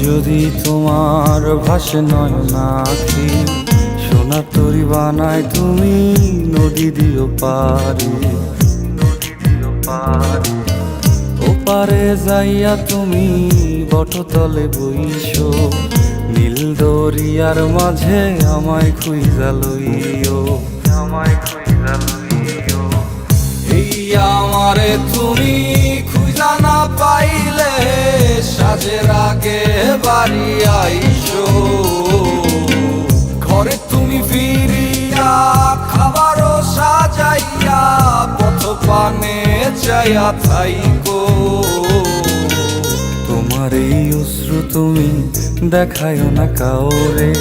যদি তোমার ভাসে নয়নাখি, সোনা তরি বানায় তুমি নদী দিও পারি। ওপারে যাইয়া তুমি বটতলে বইসো, নীল দরিয়ার মাঝে আমায় খুঁজা লইও। এই আমারে তুমি খুঁজা না পাইলে সাজের আগে বাড়ি আইসো। ঘরে তুমি ফিরিয়া খাবারও সাজাইয়া পথ পানে চাইয়া থাইকো। তোমার এই অশ্রু তুমি দেখায়ও না কাউরে,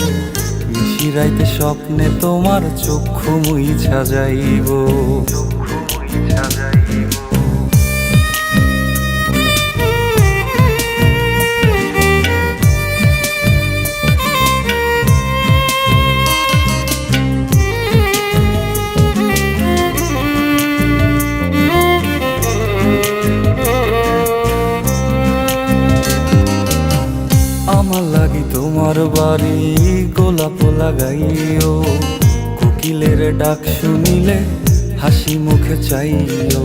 নিশিরাইতে স্বপ্নে তোমার চক্ষু মুইছা যাইব। আমার লাগি তোমার বাড়ি গোলাপ লাগাইও, কোকিলের ডাক শুনিলে হাসি মুখে চাইও।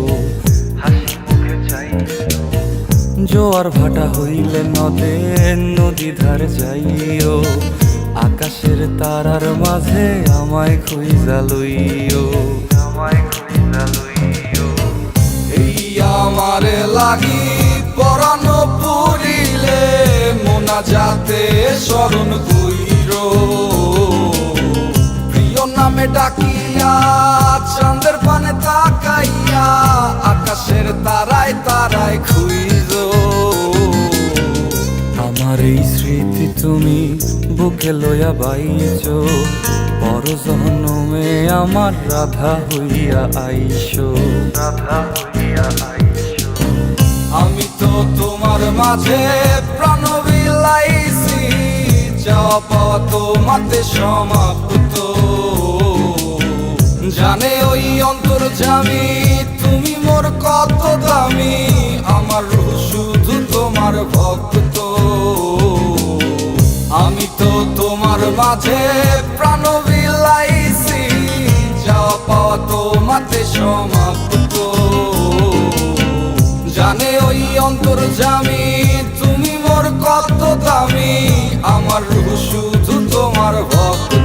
জোয়ার ভাটা হইলে নদে নদী ধারে যাইও, আকাশের তারার মাঝে আমায় খুঁজা লইও। এই আমারে লাগি পরানো পুরিলে মোনাজাতে স্মরণ কইরো। প্রিয় নামে ডাকিয়া চাঁদের পানে তাকাইয়া আকাশের তারায় তারায় খুইজো। আমার এই স্মৃতি তুমি বুকে লইয়া বাইছো, পর জনমে আমার রাধা হইয়া আইসো। আমি তো তোমার মাঝে প্রাণ বিলাইছি, যাওয়া পাওয়া তোমাতে সমাপ্ত। জানে ওই অন্তর্যামী তুমি মোর কত দামি, আমার রূহ শুধু তোমার ভক্ত। আমি তো তোমার মাঝে প্রাণ বিলাইছি, যাওয়া পাওয়া তোমাতে সমাপ্ত। জানে ওই অন্তর্যামী তুমি মোর কত দামি, আমার রূহ শুধু তোমার ভক্ত।